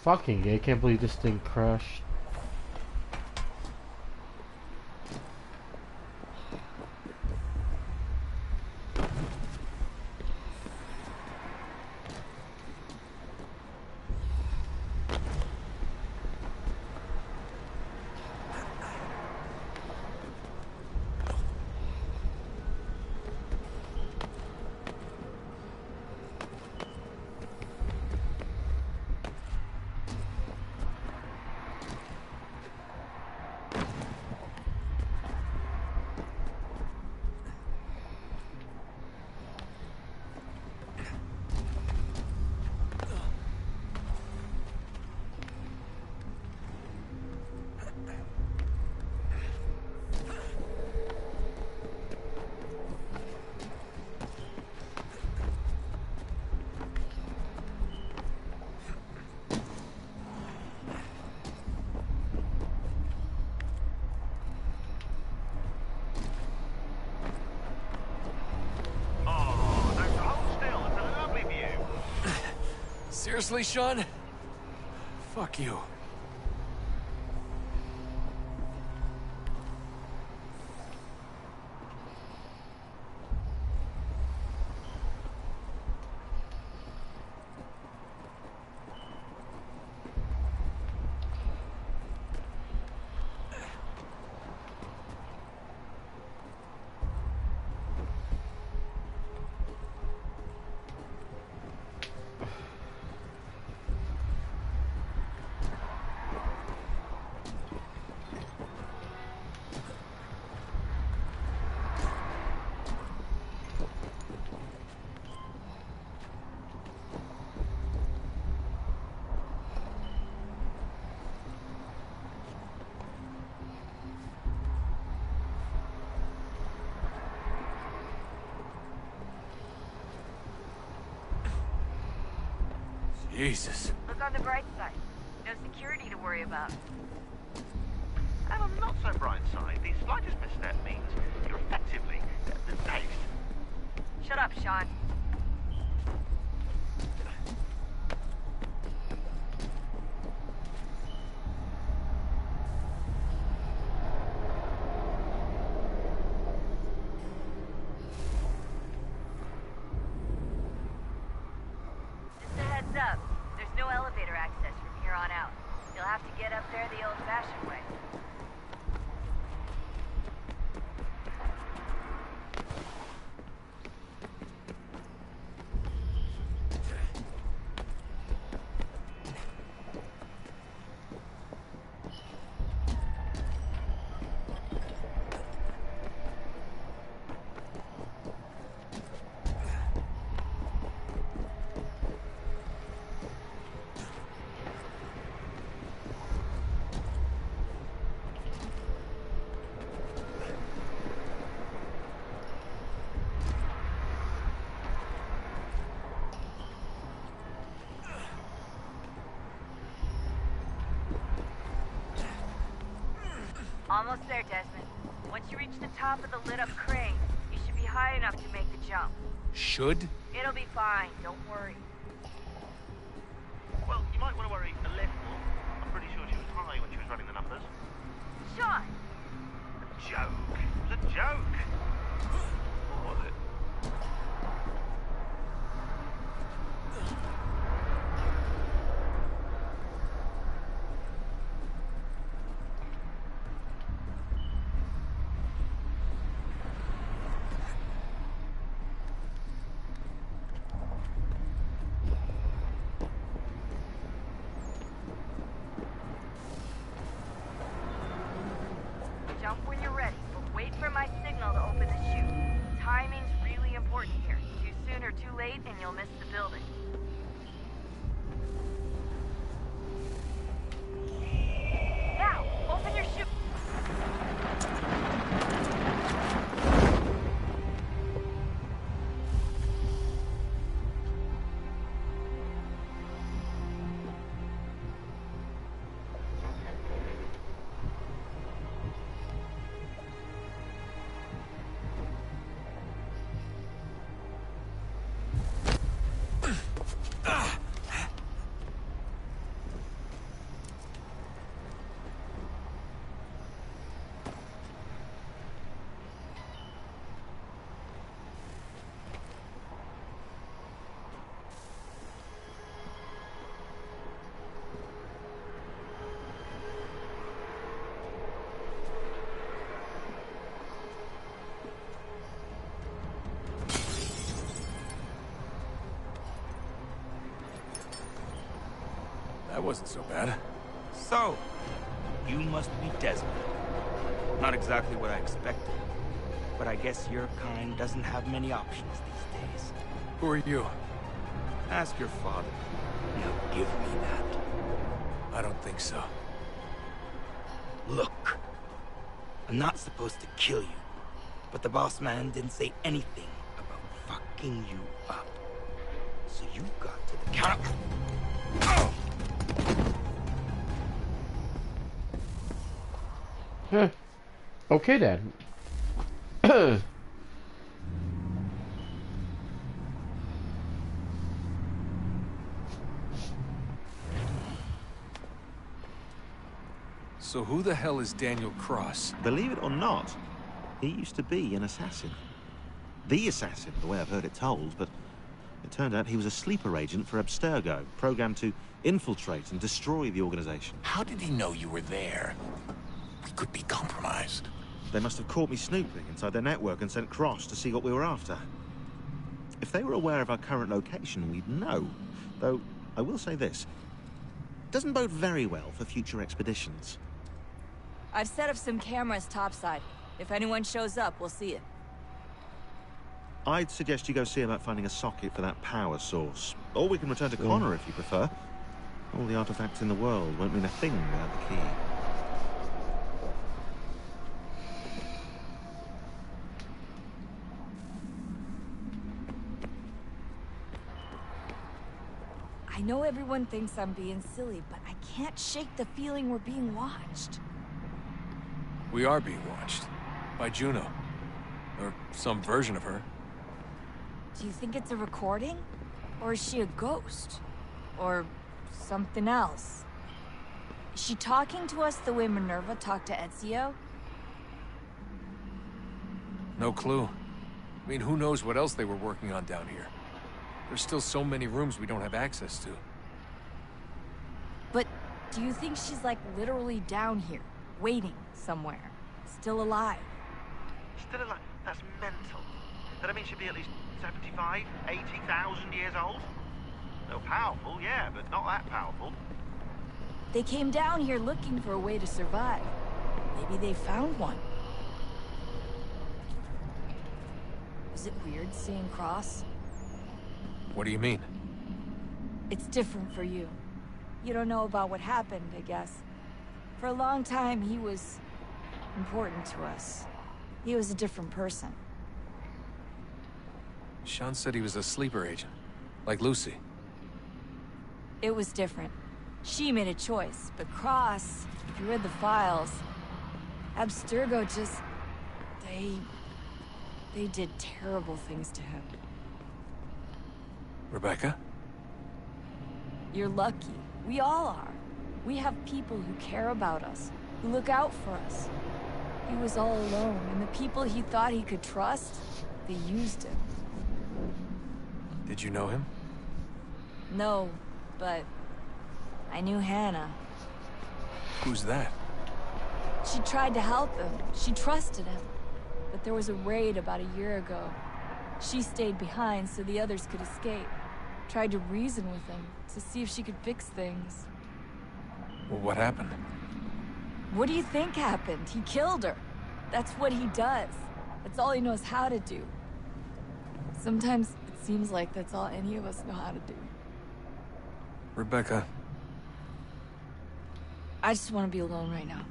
Fucking, I can't believe this thing crashed. Seriously, Sean? Fuck you. Jesus. Look on the bright side. No security to worry about. And on the not so bright side, the slightest misstep means you're effectively taste. Shut up, Sean. Just a heads up. There's no elevator access from here on out. You'll have to get up there the old-fashioned way. Almost there, Desmond. Once you reach the top of the lit-up crane, you should be high enough to make the jump. Should? It'll be fine, don't worry. Well, you might want to worry a little. I'm pretty sure she was high when she was running the numbers. Sean! A joke. It was a joke. Or was it? That wasn't so bad. So, you must be Desmond. Not exactly what I expected, but I guess your kind doesn't have many options these days. Who are you? Ask your father. He'll give me that. I don't think so. Look, I'm not supposed to kill you, but the boss man didn't say anything about fucking you up. So you got to the counter. Huh. Okay, Dad. So who the hell is Daniel Cross? Believe it or not, he used to be an assassin. The assassin, the way I've heard it told, but it turned out he was a sleeper agent for Abstergo, programmed to infiltrate and destroy the organization. How did he know you were there? We could be compromised. They must have caught me snooping inside their network and sent Cross to see what we were after. If they were aware of our current location, we'd know. Though, I will say this. Doesn't bode very well for future expeditions. I've set up some cameras topside. If anyone shows up, we'll see it. I'd suggest you go see about finding a socket for that power source. Or we can return to Connor if you prefer. All the artifacts in the world won't mean a thing without the key. I know everyone thinks I'm being silly, but I can't shake the feeling we're being watched. We are being watched. By Juno. Or some version of her. Do you think it's a recording? Or is she a ghost? Or something else? Is she talking to us the way Minerva talked to Ezio? No clue. I mean, who knows what else they were working on down here? There's still so many rooms we don't have access to. But do you think she's like literally down here, waiting somewhere, still alive? Still alive? That's mental. That means she'd be at least 75, 80,000 years old? No, powerful, yeah, but not that powerful. They came down here looking for a way to survive. Maybe they found one. Is it weird seeing Cross? What do you mean? It's different for you. You don't know about what happened, I guess. For a long time, he was important to us. He was a different person. Sean said he was a sleeper agent. Like Lucy. It was different. She made a choice, but Cross, if you read the files, Abstergo just... They did terrible things to him. Rebecca? You're lucky. We all are. We have people who care about us, who look out for us. He was all alone, and the people he thought he could trust, they used him. Did you know him? No, but I knew Hannah. Who's that? She tried to help him. She trusted him. But there was a raid about a year ago. She stayed behind so the others could escape. Tried to reason with him to see if she could fix things. Well, what happened? What do you think happened? He killed her. That's what he does. That's all he knows how to do. Sometimes it seems like that's all any of us know how to do. Rebecca. I just want to be alone right now.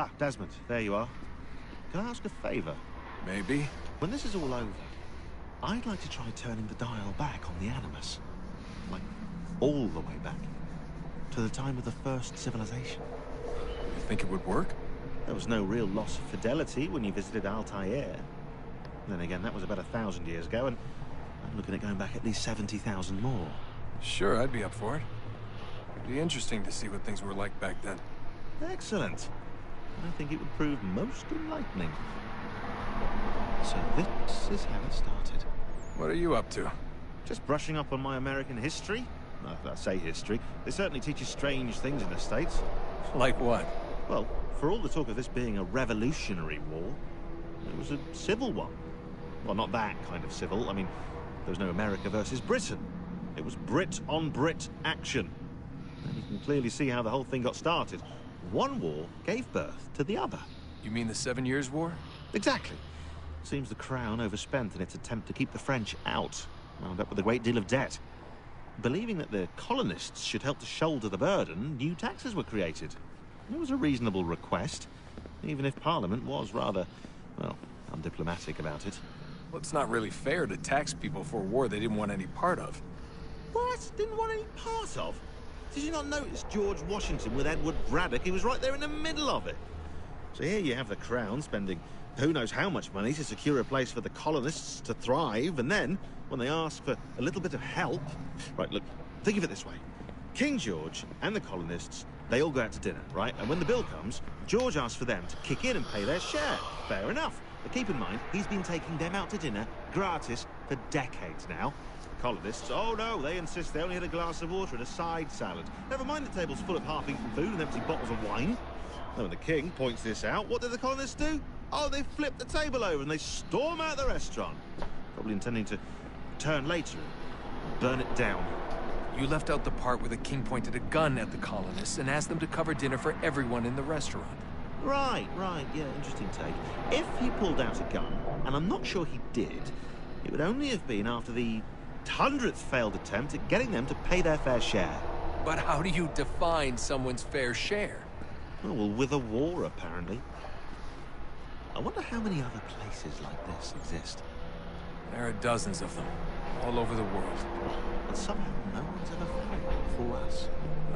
Ah, Desmond, there you are. Can I ask a favour? Maybe. When this is all over, I'd like to try turning the dial back on the Animus. Like, all the way back. To the time of the first civilization. You think it would work? There was no real loss of fidelity when you visited Altair. Then again, that was about 1,000 years ago, and I'm looking at going back at least 70,000 more. Sure, I'd be up for it. It'd be interesting to see what things were like back then. Excellent. I think it would prove most enlightening. So this is how it started. What are you up to? Just brushing up on my American history. Well, I say history. They certainly teach you strange things in the States. Like what? Well, for all the talk of this being a revolutionary war, it was a civil one. Well, not that kind of civil. I mean, there was no America versus Britain. It was Brit on Brit action. And you can clearly see how the whole thing got started. One war gave birth to the other. You mean the 7 Years' War? Exactly. Seems the Crown overspent in its attempt to keep the French out, wound up with a great deal of debt. Believing that the colonists should help to shoulder the burden, new taxes were created. It was a reasonable request, even if Parliament was rather, well, undiplomatic about it. Well, it's not really fair to tax people for a war they didn't want any part of. What? Didn't want any part of? Did you not notice George Washington with Edward Braddock? He was right there in the middle of it. So here you have the Crown spending who knows how much money to secure a place for the colonists to thrive, and then, when they ask for a little bit of help... Right, look, think of it this way. King George and the colonists, they all go out to dinner, right? And when the bill comes, George asks for them to kick in and pay their share. Fair enough. But keep in mind, he's been taking them out to dinner, gratis, for decades now. The colonists, oh no, they insist they only had a glass of water and a side salad. Never mind the table's full of half-eaten food and empty bottles of wine. Now when the king points this out, what do the colonists do? Oh, they flip the table over and they storm out the restaurant. Probably intending to return later and burn it down. You left out the part where the king pointed a gun at the colonists and asked them to cover dinner for everyone in the restaurant. Right, yeah, interesting take. If he pulled out a gun, and I'm not sure he did, it would only have been after the 100th failed attempt at getting them to pay their fair share. But how do you define someone's fair share? Oh, well, with a war, apparently. I wonder how many other places like this exist. There are dozens of them, all over the world. And somehow no one's ever found one before us.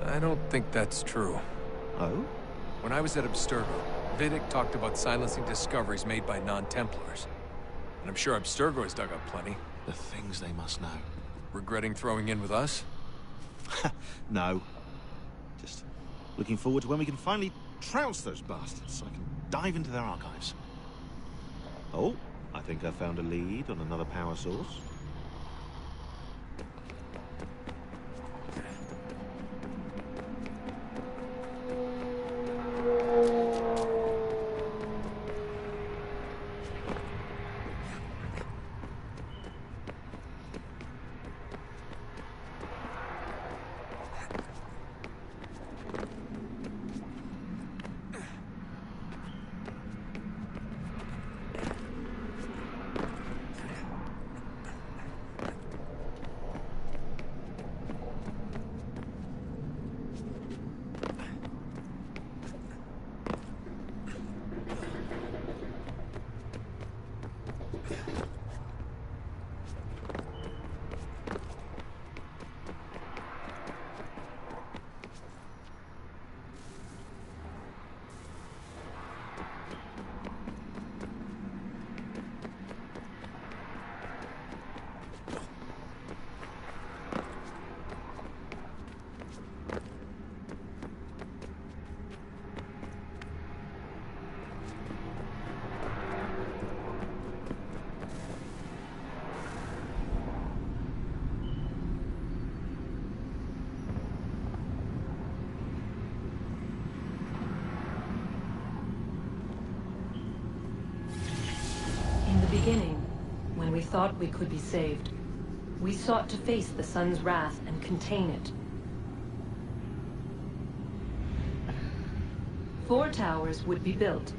I don't think that's true. Oh? When I was at Abstergo, Vidic talked about silencing discoveries made by non-Templars. And I'm sure Abstergo has dug up plenty. The things they must know. Regretting throwing in with us? No. Just looking forward to when we can finally trounce those bastards so I can dive into their archives. Oh, I think I found a lead on another power source. In the beginning, when we thought we could be saved, we sought to face the sun's wrath and contain it. 4 towers would be built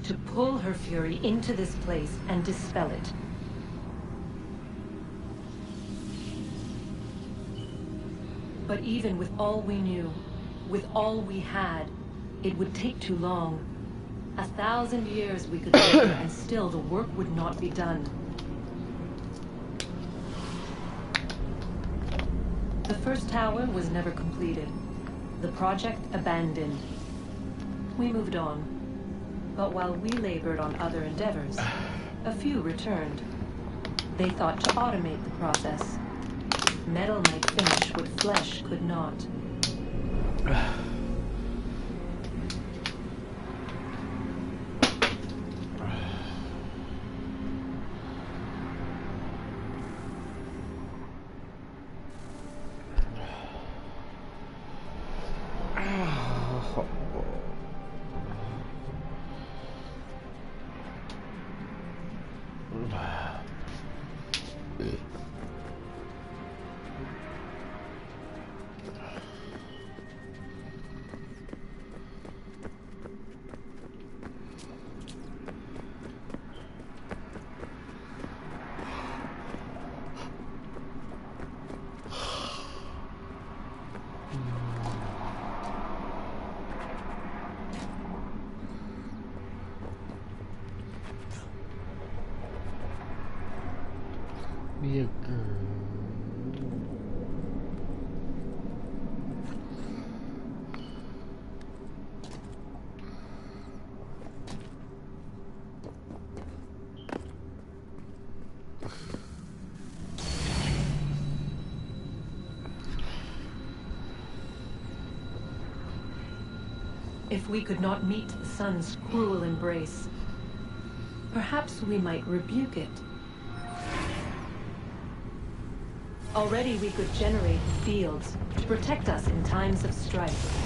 to pull her fury into this place and dispel it. But even with all we knew, with all we had, it would take too long. 1,000 years we could labor and still the work would not be done. The first tower was never completed. The project abandoned. We moved on. But while we labored on other endeavors, a few returned. They thought to automate the process. Metal might finish what flesh could not. If we could not meet the sun's cruel embrace, perhaps we might rebuke it. Already we could generate fields to protect us in times of strife.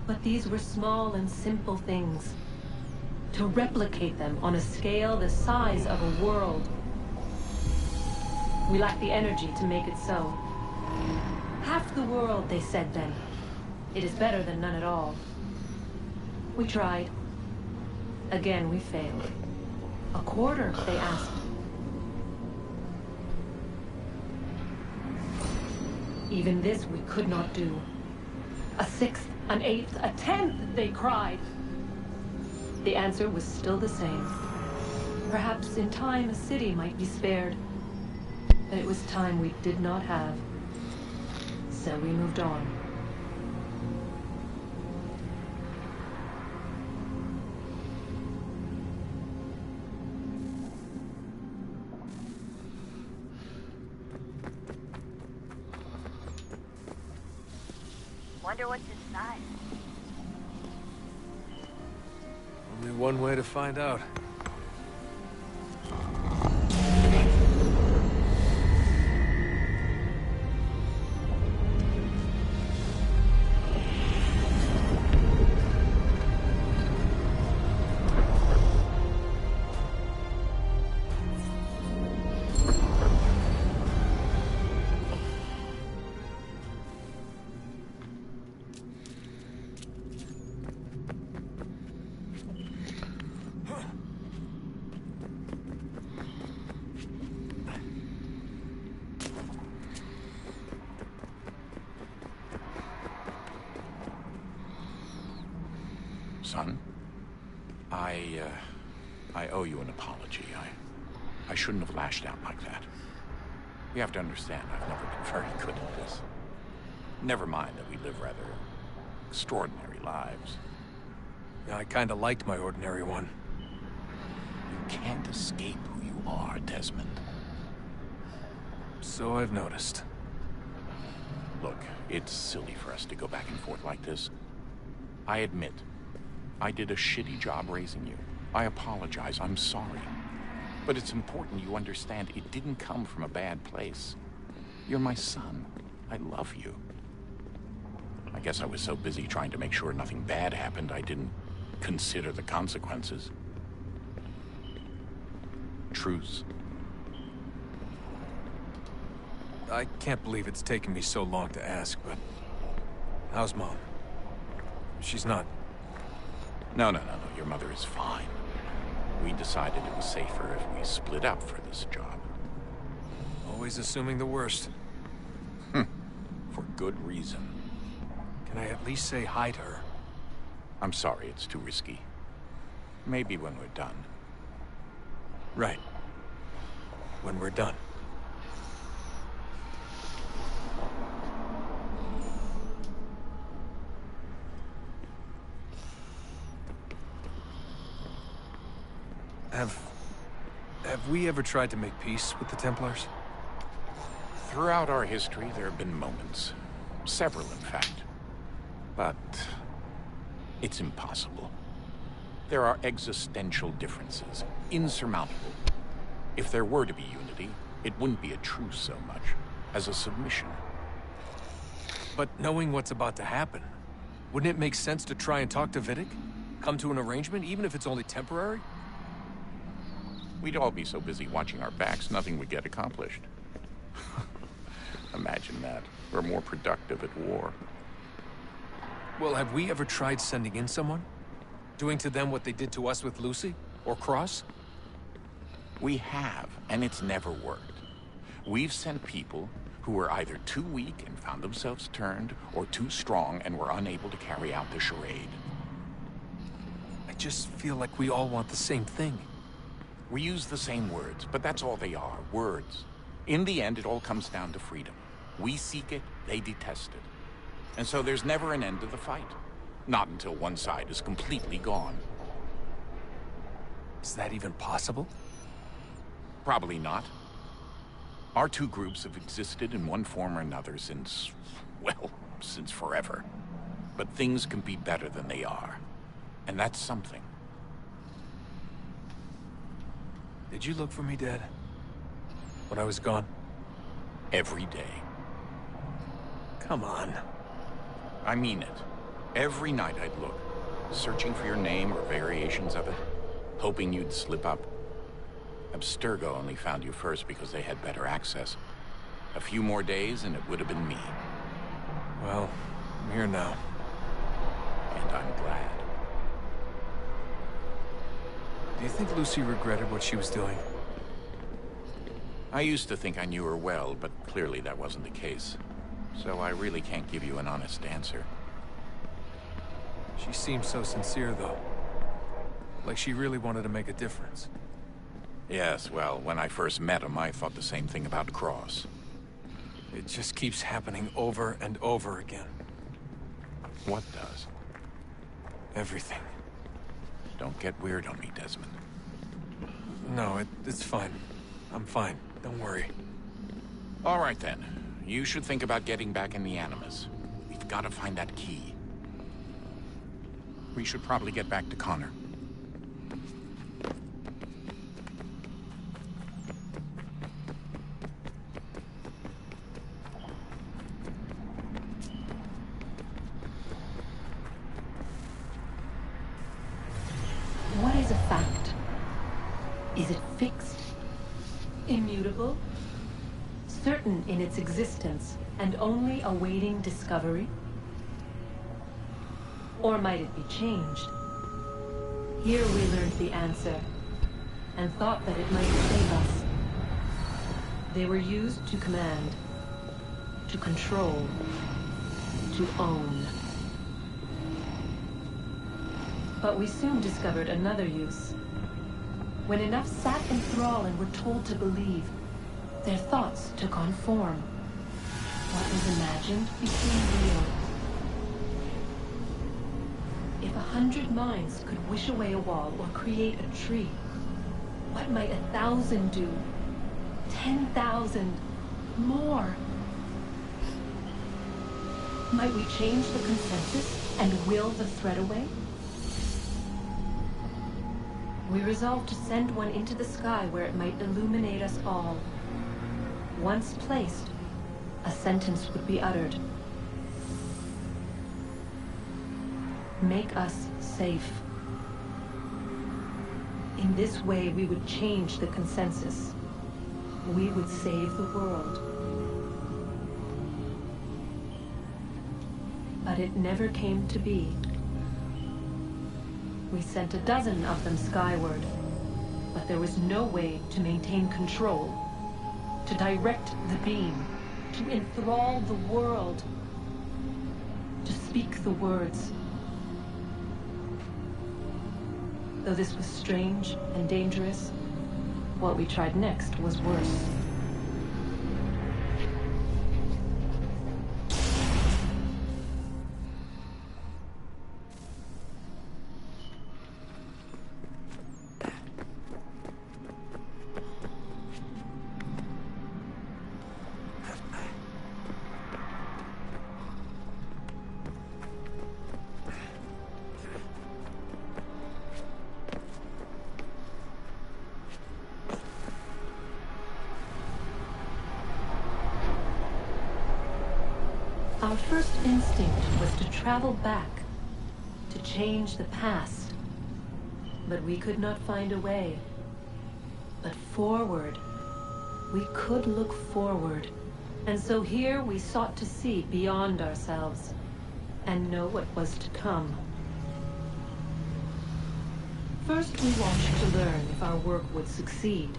But these were small and simple things. To replicate them on a scale the size of a world. We lack the energy to make it so. Half the world, they said then. It is better than none at all. We tried. Again, we failed. A quarter, they asked. Even this we could not do. A sixth, an eighth, a tenth, they cried. The answer was still the same. Perhaps in time a city might be spared. But it was time we did not have. So we moved on. Wonder what's inside. Only one way to find out. Son, I owe you an apology. I shouldn't have lashed out like that. You have to understand, I've never been very good at this. Never mind that we live rather extraordinary lives. Yeah, I kinda liked my ordinary one. You can't escape who you are, Desmond. So I've noticed. Look, it's silly for us to go back and forth like this. I admit, I did a shitty job raising you. I apologize, I'm sorry. But it's important you understand it didn't come from a bad place. You're my son. I love you. I guess I was so busy trying to make sure nothing bad happened, I didn't consider the consequences. Truce. I can't believe it's taken me so long to ask, but... how's Mom? She's not... No. Your mother is fine. We decided it was safer if we split up for this job. Always assuming the worst. For good reason. Can I at least say hi to her? I'm sorry, it's too risky. Maybe when we're done. Right. When we're done. Have we ever tried to make peace with the Templars? Throughout our history, there have been moments. Several, in fact. But it's impossible. There are existential differences, insurmountable. If there were to be unity, it wouldn't be a truce so much as a submission. But knowing what's about to happen, wouldn't it make sense to try and talk to Vidic? Come to an arrangement, even if it's only temporary? We'd all be so busy watching our backs, nothing would get accomplished. Imagine that. We're more productive at war. Well, have we ever tried sending in someone? Doing to them what they did to us with Lucy? Or Cross? We have, and it's never worked. We've sent people who were either too weak and found themselves turned, or too strong and were unable to carry out the charade. I just feel like we all want the same thing. We use the same words, but that's all they are, words. In the end, it all comes down to freedom. We seek it, they detest it. And so there's never an end to the fight. Not until one side is completely gone. Is that even possible? Probably not. Our two groups have existed in one form or another since, well, since forever. But things can be better than they are. And that's something. Did you look for me, Dad? When I was gone? Every day. Come on. I mean it. Every night I'd look, searching for your name or variations of it, hoping you'd slip up. Abstergo only found you first because they had better access. A few more days and it would have been me. Well, I'm here now. And I'm glad. Do you think Lucy regretted what she was doing? I used to think I knew her well, but clearly that wasn't the case. So I really can't give you an honest answer. She seemed so sincere, though. Like she really wanted to make a difference. Yes, well, when I first met him, I thought the same thing about Cross. It just keeps happening over and over again. What does? Everything. Don't get weird on me, Desmond. No, it's fine. I'm fine. Don't worry. All right, then. You should think about getting back in the Animus. We've got to find that key. We should probably get back to Connor. What is a fact? Is it fixed? Immutable? Certain in its existence and only awaiting discovery? Or might it be changed? Here we learned the answer and thought that it might save us. They were used to command, to control, to own. But we soon discovered another use. When enough sat in thrall and were told to believe, their thoughts took on form. What was imagined became real. If 100 minds could wish away a wall or create a tree, what might 1,000 do? 10,000? More? Might we change the consensus and will the threat away? We resolved to send one into the sky where it might illuminate us all. Once placed, a sentence would be uttered. Make us safe. In this way, we would change the consensus. We would save the world. But it never came to be. We sent a dozen of them skyward, but there was no way to maintain control, to direct the beam, to enthrall the world, to speak the words. Though this was strange and dangerous, what we tried next was worse. Our first instinct was to travel back, to change the past. But we could not find a way. But forward. We could look forward. And so here we sought to see beyond ourselves, and know what was to come. First we watched to learn if our work would succeed.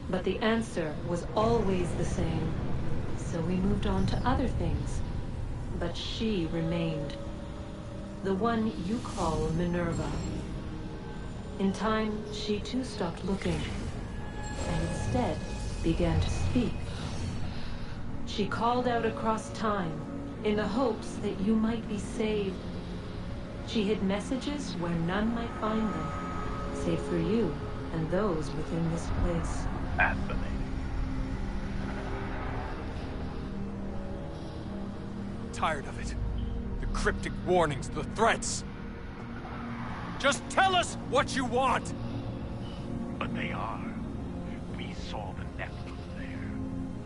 But the answer was always the same. So we moved on to other things. But she remained. The one you call Minerva. In time, she too stopped looking, and instead began to speak. She called out across time, in the hopes that you might be saved. She hid messages where none might find them, save for you and those within this place. Fascinating. Tired of it. The cryptic warnings, the threats. Just tell us what you want! But they are. We saw the Nephilim there.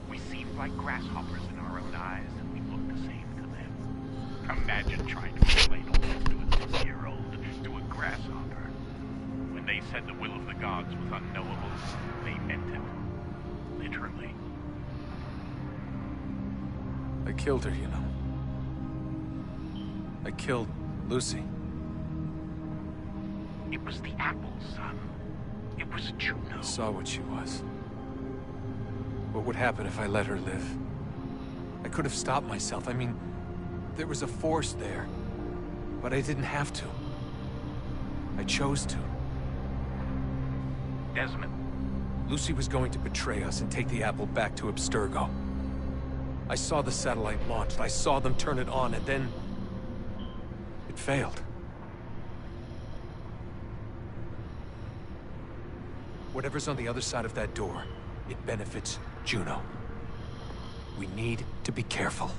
We seemed like grasshoppers in our own eyes, and we looked the same to them. Imagine trying to explain all this to a 6-year-old, to a grasshopper. When they said the will of the gods was unknowable, they meant it. Literally. I killed her, you know. I killed Lucy. It was the apple, son. It was Juno. I saw what she was. What would happen if I let her live? I could have stopped myself. I mean, there was a force there. But I didn't have to. I chose to. Desmond. Lucy was going to betray us and take the apple back to Abstergo. I saw the satellite launched. I saw them turn it on, and then... it failed. Whatever's on the other side of that door, it benefits Juno. We need to be careful.